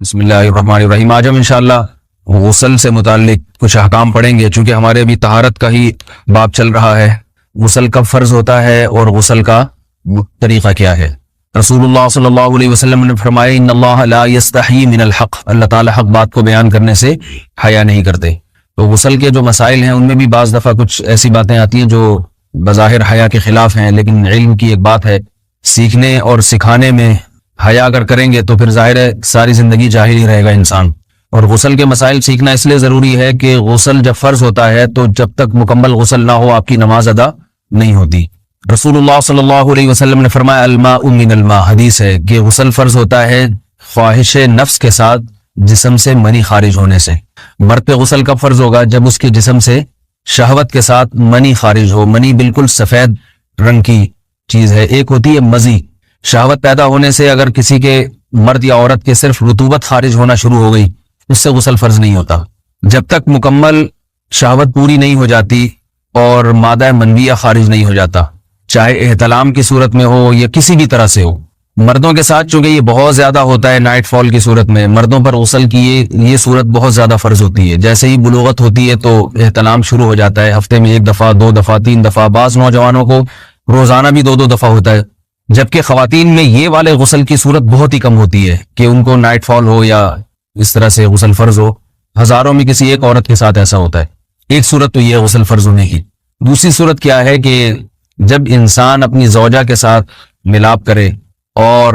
بسم اللہ الرحمن الرحیم۔ آج ہم انشاءاللہ غسل سے متعلق کچھ احکام پڑھیں گے، چونکہ ہمارے ابھی طہارت کا ہی باب چل رہا ہے۔ غسل کب فرض ہوتا ہے اور غسل کا طریقہ کیا ہے؟ رسول اللہ صلی اللہ علیہ وسلم نے فرمایا ان اللہ لا یستحی من الحق، اللہ تعالی حق بات کو بیان کرنے سے حیا نہیں کرتے۔ تو غسل کے جو مسائل ہیں ان میں بھی بعض دفعہ کچھ ایسی باتیں آتی ہیں جو بظاہر حیا کے خلاف ہیں، لیکن علم کی ایک بات ہے، سیکھنے اور سکھانے میں حیا اگر کریں گے تو پھر ظاہر ہے ساری زندگی جاہل ہی رہے گا انسان۔ اور غسل کے مسائل سیکھنا اس لیے ضروری ہے کہ غسل جب فرض ہوتا ہے تو جب تک مکمل غسل نہ ہو آپ کی نماز ادا نہیں ہوتی۔ رسول اللہ صلی اللہ علیہ وسلم نے فرمایا الماء من الماء، حدیث ہے کہ غسل فرض ہوتا ہے خواہش نفس کے ساتھ جسم سے منی خارج ہونے سے۔ مرد پہ غسل کب فرض ہوگا؟ جب اس کے جسم سے شہوت کے ساتھ منی خارج ہو۔ منی بالکل سفید رنگ کی چیز ہے، ایک ہوتی ہے مزی۔ شہوت پیدا ہونے سے اگر کسی کے مرد یا عورت کے صرف رطوبت خارج ہونا شروع ہو گئی اس سے غسل فرض نہیں ہوتا۔ جب تک مکمل شہوت پوری نہیں ہو جاتی اور مادہ منویہ خارج نہیں ہو جاتا، چاہے احتلام کی صورت میں ہو یا کسی بھی طرح سے ہو۔ مردوں کے ساتھ چونکہ یہ بہت زیادہ ہوتا ہے، نائٹ فال کی صورت میں مردوں پر غسل کی یہ صورت بہت زیادہ فرض ہوتی ہے۔ جیسے ہی بلوغت ہوتی ہے تو احتلام شروع ہو جاتا ہے، ہفتے میں 1 دفعہ 2 دفعہ 3 دفعہ، بعض نوجوانوں کو روزانہ بھی 2 دفعہ ہوتا ہے، جبکہ خواتین میں یہ والے غسل کی صورت بہت ہی کم ہوتی ہے کہ ان کو نائٹ فال ہو یا اس طرح سے غسل فرض ہو۔ ہزاروں میں کسی ایک عورت کے ساتھ ایسا ہوتا ہے۔ ایک صورت تو یہ غسل فرض ہونے کی۔ دوسری صورت کیا ہے کہ جب انسان اپنی زوجہ کے ساتھ ملاپ کرے اور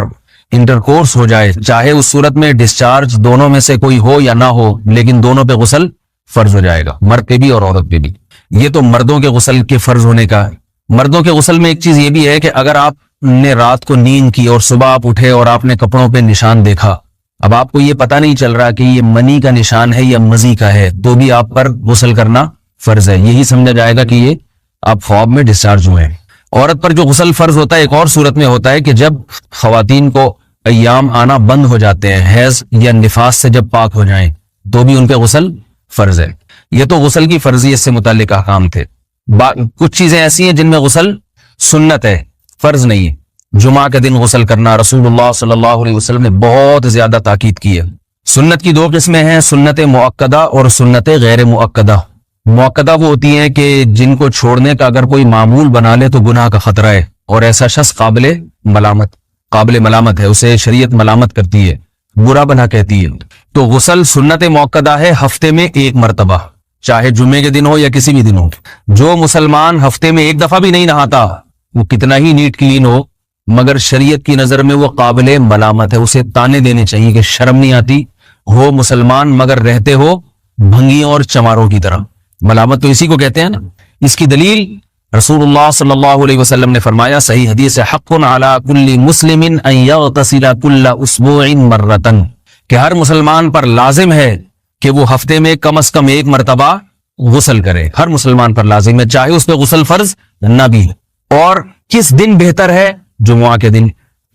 انٹرکورس ہو جائے، چاہے اس صورت میں ڈسچارج دونوں میں سے کوئی ہو یا نہ ہو، لیکن دونوں پہ غسل فرض ہو جائے گا، مرد پہ بھی اور عورت پہ بھی۔ یہ تو مردوں کے غسل کے فرض ہونے کا ہے۔ مردوں کے غسل میں ایک چیز یہ بھی ہے کہ اگر آپ نے رات کو نیند کی اور صبح آپ اٹھے اور آپ نے کپڑوں پہ نشان دیکھا، اب آپ کو یہ پتہ نہیں چل رہا کہ یہ منی کا نشان ہے یا مزی کا ہے، تو بھی آپ پر غسل کرنا فرض ہے۔ یہی سمجھا جائے گا کہ یہ آپ خواب میں ڈسچارج ہوئے ہیں۔ عورت پر جو غسل فرض ہوتا ہے ایک اور صورت میں ہوتا ہے کہ جب خواتین کو ایام آنا بند ہو جاتے ہیں، حیض یا نفاس سے جب پاک ہو جائیں تو بھی ان پہ غسل فرض ہے۔ یہ تو غسل کی فرضیت سے متعلق احکام تھے۔ کچھ چیزیں ایسی ہیں جن میں غسل سنت ہے، فرض نہیں ہے۔ جمعہ کے دن غسل کرنا رسول اللہ صلی اللہ علیہ وسلم نے بہت زیادہ تاکید کی ہے۔ سنت کی 2 قسمیں ہیں، سنت مؤکدہ اور سنت غیر مؤکدہ۔ مؤکدہ وہ ہوتی ہیں کہ جن کو چھوڑنے کا اگر کوئی معمول بنا لے تو گناہ کا خطرہ ہے اور ایسا شخص قابل ملامت ہے، اسے شریعت ملامت کرتی ہے، برا بنا کہتی ہے۔ تو غسل سنت مؤکدہ ہے، ہفتے میں 1 مرتبہ، چاہے جمعے کے دن ہو یا کسی بھی دن ہو۔ جو مسلمان ہفتے میں 1 دفعہ بھی نہیں نہاتا، وہ کتنا ہی نیٹ کلین ہو، مگر شریعت کی نظر میں وہ قابل ملامت ہے، اسے تانے دینے چاہیے کہ شرم نہیں آتی ہو مسلمان مگر رہتے ہو بھنگیوں اور چماروں کی طرح۔ ملامت تو اسی کو کہتے ہیں نا۔ اس کی دلیل رسول اللہ صلی اللہ علیہ وسلم نے فرمایا، صحیح حدیث ہے، حق علی کل مسلم ان یغتسل کل اسبوع مرۃ، کہ ہر مسلمان پر لازم ہے کہ وہ ہفتے میں کم از کم 1 مرتبہ غسل کرے۔ ہر مسلمان پر لازم ہے، چاہے اس پہ غسل فرض نہ بھی۔ اور کس دن بہتر ہے؟ جمعہ کے دن۔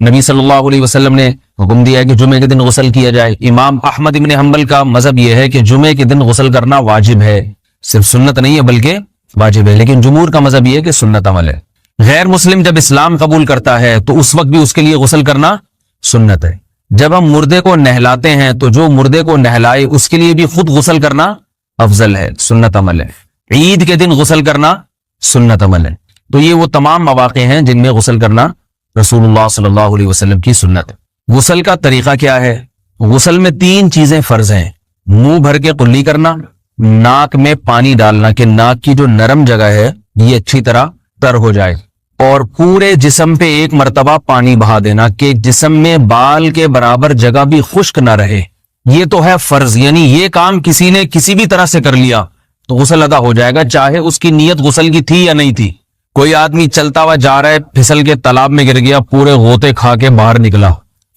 نبی صلی اللہ علیہ وسلم نے حکم دیا ہے کہ جمعے کے دن غسل کیا جائے۔ امام احمد ابن حنبل کا مذہب یہ ہے کہ جمعے کے دن غسل کرنا واجب ہے، صرف سنت نہیں ہے بلکہ واجب ہے، لیکن جمہور کا مذہب یہ ہے کہ سنت عمل ہے۔ غیر مسلم جب اسلام قبول کرتا ہے تو اس وقت بھی اس کے لیے غسل کرنا سنت ہے۔ جب ہم مردے کو نہلاتے ہیں تو جو مردے کو نہلائے اس کے لیے بھی خود غسل کرنا افضل ہے، سنت عمل ہے۔ عید کے دن غسل کرنا سنت عمل ہے۔ تو یہ وہ تمام مواقع ہیں جن میں غسل کرنا رسول اللہ صلی اللہ علیہ وسلم کی سنت ہے۔ غسل کا طریقہ کیا ہے؟ غسل میں 3 چیزیں فرض ہیں، منہ بھر کے قلی کرنا، ناک میں پانی ڈالنا کہ ناک کی جو نرم جگہ ہے یہ اچھی طرح تر ہو جائے، اور پورے جسم پہ 1 مرتبہ پانی بہا دینا کہ جسم میں بال کے برابر جگہ بھی خشک نہ رہے۔ یہ تو ہے فرض، یعنی یہ کام کسی نے کسی بھی طرح سے کر لیا تو غسل ادا ہو جائے گا، چاہے اس کی نیت غسل کی تھی یا نہیں تھی۔ کوئی آدمی چلتا ہوا جا رہا ہے، پھسل کے تالاب میں گر گیا، پورے غوطے کھا کے باہر نکلا،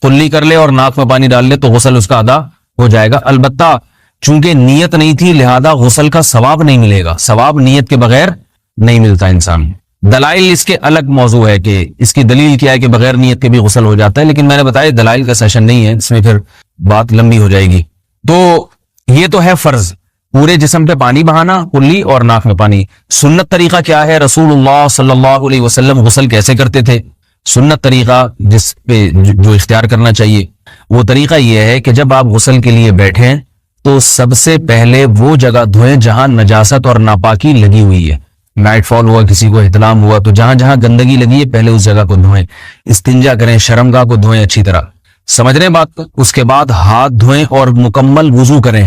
قلی کر لے اور ناک میں پانی ڈال لے تو غسل اس کا ادا ہو جائے گا۔ البتہ چونکہ نیت نہیں تھی لہذا غسل کا ثواب نہیں ملے گا، ثواب نیت کے بغیر نہیں ملتا انسان۔ دلائل اس کے الگ موضوع ہے کہ اس کی دلیل کیا ہے کہ بغیر نیت کے بھی غسل ہو جاتا ہے، لیکن میں نے بتایا دلائل کا سیشن نہیں ہے، اس میں پھر بات لمبی ہو جائے گی۔ تو یہ تو ہے فرض، پورے جسم پہ پانی بہانا، کلی اور ناک میں پانی۔ سنت طریقہ کیا ہے؟ رسول اللہ صلی اللہ علیہ وسلم غسل کیسے کرتے تھے؟ سنت طریقہ جس پہ جو اختیار کرنا چاہیے وہ طریقہ یہ ہے کہ جب آپ غسل کے لیے بیٹھیں تو سب سے پہلے وہ جگہ دھوئیں جہاں نجاست اور ناپاکی لگی ہوئی ہے. نائٹ فال ہوا, کسی کو احتلام ہوا, تو جہاں جہاں گندگی لگی ہے پہلے اس جگہ کو دھوئیں. استنجا کریں, شرمگاہ کو دھوئیں اچھی طرح. سمجھ رہے ہیں بات کو؟ اس کے بعد ہاتھ دھوئیں اور مکمل وضو کریں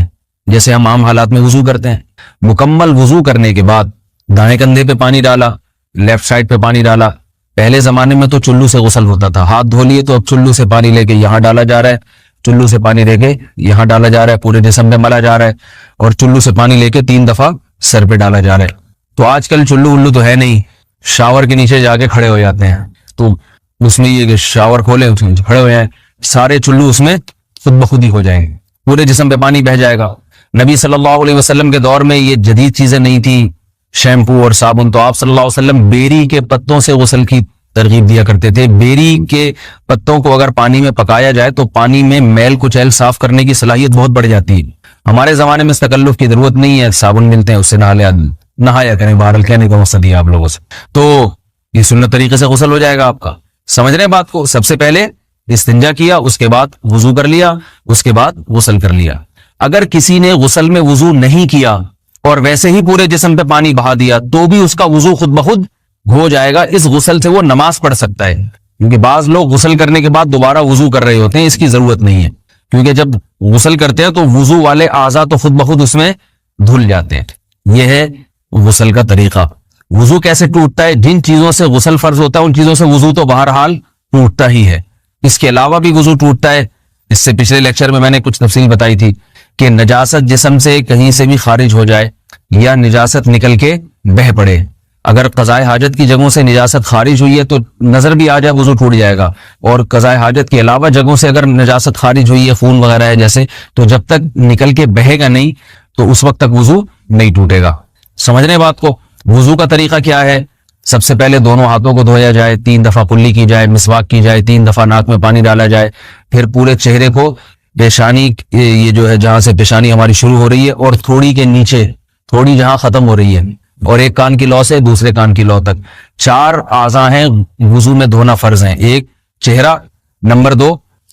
جیسے ہم عام حالات میں وضو کرتے ہیں. مکمل وضو کرنے کے بعد دائیں کندھے پہ پانی ڈالا, لیفٹ سائڈ پہ پانی ڈالا. پہلے زمانے میں تو چلو سے غسل ہوتا تھا, ہاتھ دھو لیے تو اب چلو سے پانی لے کے یہاں ڈالا جا رہا ہے, چلو سے پانی لے کے یہاں ڈالا جا رہا ہے, پورے جسم پہ ملا جا رہا ہے, اور چلو سے پانی لے کے 3 دفعہ سر پہ ڈالا جا رہا ہے. تو آج کل چلو ولو تو ہے نہیں, شاور کے نیچے جا کے کھڑے ہو جاتے ہیں. تو اس میں یہ کہ شاور کھولے کھڑے ہو جائیں, سارے چلو اس میں خود بخود ہی ہو جائیں گے, پورے جسم پہ پانی بہ جائے گا. نبی صلی اللہ علیہ وسلم کے دور میں یہ جدید چیزیں نہیں تھی, شیمپو اور صابن. تو آپ صلی اللہ علیہ وسلم بیری کے پتوں سے غسل کی ترغیب دیا کرتے تھے. بیری کے پتوں کو اگر پانی میں پکایا جائے تو پانی میں میل کچیل صاف کرنے کی صلاحیت بہت بڑھ جاتی ہے. ہمارے زمانے میں اس تکلف کی ضرورت نہیں ہے, صابن ملتے ہیں اس سے نہایا کریں. بہرحال کہنے کا مقصد یہ آپ لوگوں سے, تو یہ سنت طریقے سے غسل ہو جائے گا آپ کا. سمجھ رہے ہیں بات کو؟ سب سے پہلے استنجا کیا, اس کے بعد وضو کر لیا, اس کے بعد غسل کر لیا. اگر کسی نے غسل میں وضو نہیں کیا اور ویسے ہی پورے جسم پہ پانی بہا دیا تو بھی اس کا وضو خود بخود ہو جائے گا. اس غسل سے وہ نماز پڑھ سکتا ہے, کیونکہ بعض لوگ غسل کرنے کے بعد دوبارہ وضو کر رہے ہوتے ہیں. اس کی ضرورت نہیں ہے, کیونکہ جب غسل کرتے ہیں تو وضو والے اعضاء تو خود بخود اس میں دھل جاتے ہیں. یہ ہے غسل کا طریقہ. وضو کیسے ٹوٹتا ہے؟ جن چیزوں سے غسل فرض ہوتا ہے ان چیزوں سے وضو تو بہرحال ٹوٹتا ہی ہے. اس کے علاوہ بھی وضو ٹوٹتا ہے. اس سے پچھلے لیکچر میں نے کچھ تفصیل بتائی تھی کہ نجاست جسم سے کہیں سے بھی خارج ہو جائے یا نجاست نکل کے بہہ پڑے. اگر قضاء حاجت کی جگہوں سے نجاست خارج ہوئی ہے تو نظر بھی آ جائے وضو ٹوٹ جائے گا, اور قضاء حاجت کے علاوہ جگہوں سے اگر نجاست خارج ہوئی ہے, خون وغیرہ ہے جیسے, تو جب تک نکل کے بہے گا نہیں تو اس وقت تک وضو نہیں ٹوٹے گا. سمجھ رہے بات کو؟ وضو کا طریقہ کیا ہے؟ سب سے پہلے دونوں ہاتھوں کو دھویا جائے, 3 دفعہ کلی کی جائے, مسواک کی جائے, 3 دفعہ ناک میں پانی ڈالا جائے. پھر پورے چہرے کو, پیشانی, یہ جو ہے جہاں سے پیشانی ہماری شروع ہو رہی ہے اور تھوڑی کے نیچے تھوڑی جہاں ختم ہو رہی ہے, اور ایک کان کی لو سے دوسرے کان کی لو تک 4 اعضاء ہیں وضو میں دھونا فرض ہیں. 1 چہرہ, نمبر 2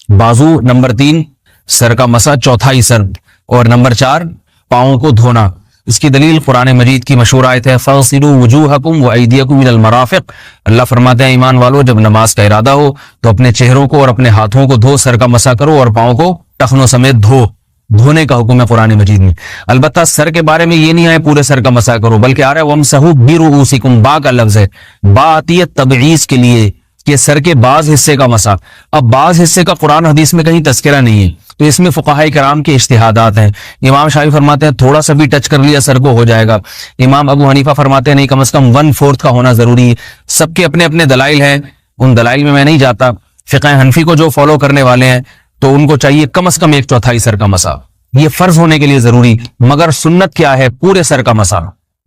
بازو, نمبر 3 سر کا مسا, چوتھا ہی سر, اور نمبر 4 پاؤں کو دھونا. اس کی دلیل قرآن مجید کی مشہور آیت ہے فَاغْسِلُوا وُجُوهَكُمْ وَأَيْدِيَكُمْ إِلَى الْمَرَافِقِ. اللہ فرماتے ہیں ایمان والو, جب نماز کا ارادہ ہو تو اپنے چہروں کو اور اپنے ہاتھوں کو دھو, سر کا مسا کرو اور پاؤں کو ٹخنوں سمیت دھو. دھونے کا حکم ہے قرآن مجید میں. البتہ سر کے بارے میں یہ نہیں ہے پورے سر کا مسا کرو, بلکہ آ رہا ہے وَامْسَحُوا بِرُؤُوسِكُمْ. با کا لفظ ہے, با آتی ہے تبعیض کے لیے کہ سر کے بعض حصے کا مسا. اب بعض حصے کا قرآن حدیث میں کہیں تذکرہ نہیں ہے, تو اس میں فقہاء کرام کے اجتہادات ہیں. امام شافعی فرماتے ہیں تھوڑا سا بھی ٹچ کر لیا سر کو ہو جائے گا. امام ابو حنیفہ فرماتے ہیں نہیں, کم از کم 1/4 کا ہونا ضروری ہے. سب کے اپنے اپنے دلائل ہیں, ان دلائل میں نہیں جاتا. فقہ حنفی کو جو فالو کرنے والے ہیں تو ان کو چاہیے کم از کم 1/4 سر کا مسا, یہ فرض ہونے کے لیے ضروری. مگر سنت کیا ہے؟ پورے سر کا مسا.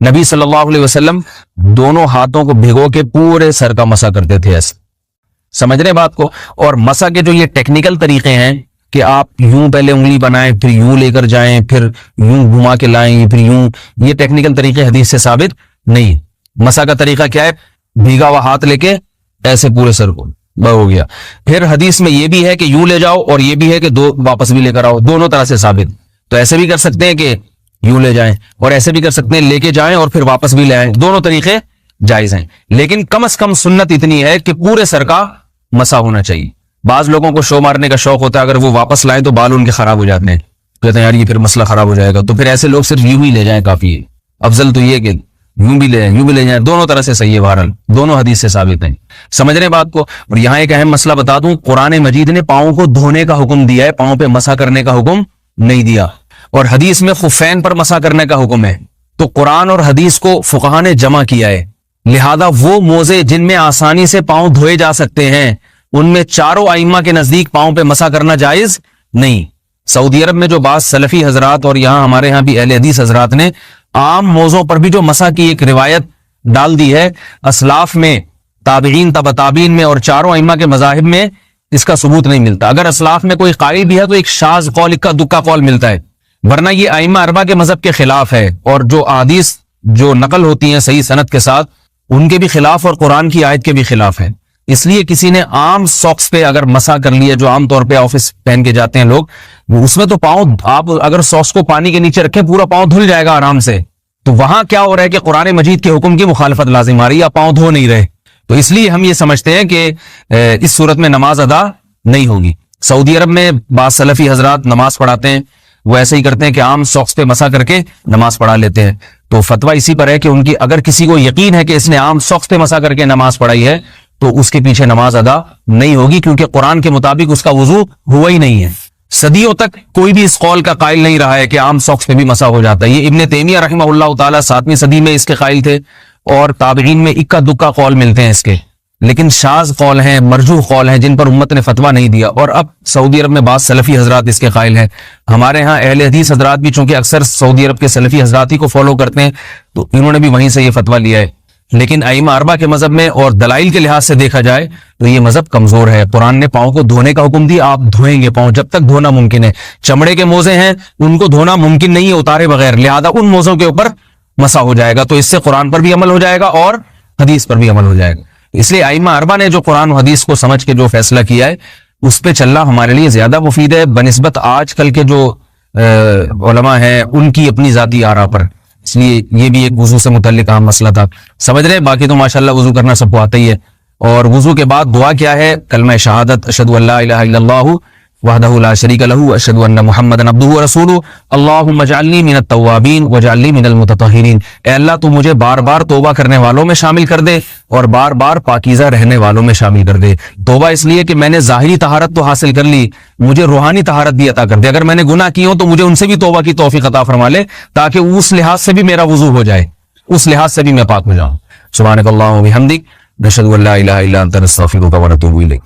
نبی صلی اللہ علیہ وسلم دونوں ہاتھوں کو بھگو کے پورے سر کا مسا کرتے تھے. ایسے سمجھ رہے بات کو؟ اور مسا کے جو یہ ٹیکنیکل طریقے ہیں کہ آپ یوں پہلے انگلی بنائیں, پھر یوں لے کر جائیں, پھر یوں گھما کے لائیں, پھر یوں, یہ ٹیکنیکل طریقے حدیث سے ثابت نہیں. مسا کا طریقہ کیا ہے؟ بھیگا ہوا ہاتھ لے کے ایسے پورے سر کو ہو گیا. پھر حدیث میں یہ بھی ہے کہ یوں لے جاؤ اور یہ بھی ہے کہ واپس بھی لے کر آؤ, دونوں طرح سے ثابت. تو ایسے بھی کر سکتے ہیں کہ یوں لے جائیں, اور ایسے بھی کر سکتے ہیں لے کے جائیں اور پھر واپس بھی لے آئیں, دونوں طریقے جائز ہیں. لیکن کم از کم سنت اتنی ہے کہ پورے سر کا مسا ہونا چاہیے. بعض لوگوں کو شو مارنے کا شوق ہوتا ہے, اگر وہ واپس لائیں تو بال ان کے خراب ہو جاتے ہیں, کہتے ہیں یار یہ پھر مسئلہ خراب ہو جائے گا. تو پھر ایسے لوگ صرف یوں ہی لے جائیں کافی ہے. افضل تو یہ کہ یوں بھی لے جائیں, یوں بھی لے جائیں, دونوں طرح سے صحیح ہے. بہرحال دونوں حدیث سے ثابت ہیں. سمجھ رہے بات کو؟ اور یہاں ایک اہم مسئلہ بتا دوں, قرآن مجید نے پاؤں کو دھونے کا حکم دیا ہے, پاؤں پہ مسا کرنے کا حکم نہیں دیا. اور حدیث میں خفین پر مسا کرنے کا حکم ہے. تو قرآن اور حدیث کو فقہاء نے جمع کیا ہے. لہذا وہ موزے جن میں آسانی سے پاؤں دھوئے جا سکتے ہیں ان میں چاروں ائمہ کے نزدیک پاؤں پہ مسا کرنا جائز نہیں. سعودی عرب میں جو بعض سلفی حضرات اور یہاں ہمارے ہاں بھی اہل حدیث حضرات نے عام موضوع پر بھی جو مسا کی ایک روایت ڈال دی ہے, اسلاف میں, تابعین, تبع تابعین میں اور چاروں ائمہ کے مذاہب میں اس کا ثبوت نہیں ملتا. اگر اسلاف میں کوئی قائل بھی ہے تو ایک شاذ قول, اکا دکا قول ملتا ہے, ورنہ یہ ائمہ اربعہ کے مذہب کے خلاف ہے. اور جو احادیث جو نقل ہوتی ہیں صحیح سند کے ساتھ ان کے بھی خلاف اور قرآن کی آیت کے بھی خلاف ہے. اس لیے کسی نے عام ساکس پہ اگر مسا کر لیا، جو عام طور پہ آفس پہن کے جاتے ہیں لوگ، اس میں تو پاؤں، آپ اگر ساکس کو پانی کے نیچے رکھیں پورا پاؤں دھل جائے گا آرام سے. تو وہاں کیا ہو رہا ہے کہ قرآن مجید کے حکم کی مخالفت لازم آ رہی ہے، آپ پاؤں دھو نہیں رہے. تو اس لیے ہم یہ سمجھتے ہیں کہ اس صورت میں نماز ادا نہیں ہوگی. سعودی عرب میں بعض سلفی حضرات نماز پڑھاتے ہیں، وہ ایسے ہی کرتے ہیں کہ عام ساکس پہ مسا کر کے نماز پڑھا لیتے ہیں. تو فتویٰ اسی پر ہے کہ ان کی اگر کسی کو یقین ہے کہ اس نے عام ساکس پہ مسا کر کے نماز پڑھائی ہے تو اس کے پیچھے نماز ادا نہیں ہوگی، کیونکہ قرآن کے مطابق اس کا وضو ہوا ہی نہیں ہے. صدیوں تک کوئی بھی اس قول کا قائل نہیں رہا ہے کہ عام ساکس پہ بھی مسا ہو جاتا ہے. یہ ابن تیمیہ رحمہ اللہ تعالیٰ 7ویں صدی میں اس کے قائل تھے، اور تابعین میں اکا دکا قول ملتے ہیں اس کے، لیکن شاذ قول ہیں، مرجوح قول ہیں جن پر امت نے فتویٰ نہیں دیا. اور اب سعودی عرب میں بعض سلفی حضرات اس کے قائل ہیں. ہمارے ہاں اہل حدیث حضرات بھی چونکہ اکثر سعودی عرب کے سلفی حضرات ہی کو فالو کرتے ہیں، تو انہوں نے بھی وہیں سے یہ فتویٰ لیا ہے. لیکن ائمہ اربعہ کے مذہب میں اور دلائل کے لحاظ سے دیکھا جائے تو یہ مذہب کمزور ہے. قرآن نے پاؤں کو دھونے کا حکم دیا، آپ دھوئیں گے پاؤں جب تک دھونا ممکن ہے. چمڑے کے موزے ہیں ان کو دھونا ممکن نہیں ہے اتارے بغیر، لہذا ان موزوں کے اوپر مسا ہو جائے گا. تو اس سے قرآن پر بھی عمل ہو جائے گا اور حدیث پر بھی عمل ہو جائے گا. اس لیے ائمہ اربعہ نے جو قرآن و حدیث کو سمجھ کے جو فیصلہ کیا ہے اس پہ چلنا ہمارے لیے زیادہ مفید ہے بنسبت آج کل کے جو علماء ہیں ان کی اپنی ذاتی آراء پر. اس لیے یہ بھی ایک وضو سے متعلق اہم مسئلہ تھا. سمجھ رہے ہیں؟ باقی تو ماشاءاللہ وضو کرنا سب کو آتا ہی ہے. اور وضو کے بعد دعا کیا ہے؟ کلمہ شہادت، اشہد ان لا الہ الا اللہ وحدہ لا شریک لہ اشہد ان محمدا عبدہ ورسولہ اللہم اجعلنی من التوابین واجعلنی من المتطہرین. اے اللہ تو مجھے بار بار توبہ کرنے والوں میں شامل کر دے اور بار بار پاکیزہ رہنے والوں میں شامل کر دے. توبہ اس لیے کہ میں نے ظاہری طہارت تو حاصل کر لی، مجھے روحانی طہارت بھی عطا کر دے. اگر میں نے گناہ کی ہوں تو مجھے ان سے بھی توبہ کی توفیق عطا فرما لے، تاکہ اس لحاظ سے بھی میرا وضو ہو جائے، اس لحاظ سے بھی میں پاک ہو جاؤں. سبحانک اللہم و بحمدک، نشہد ان لا الہ الا انت، نستغفرک و نتوب الیک.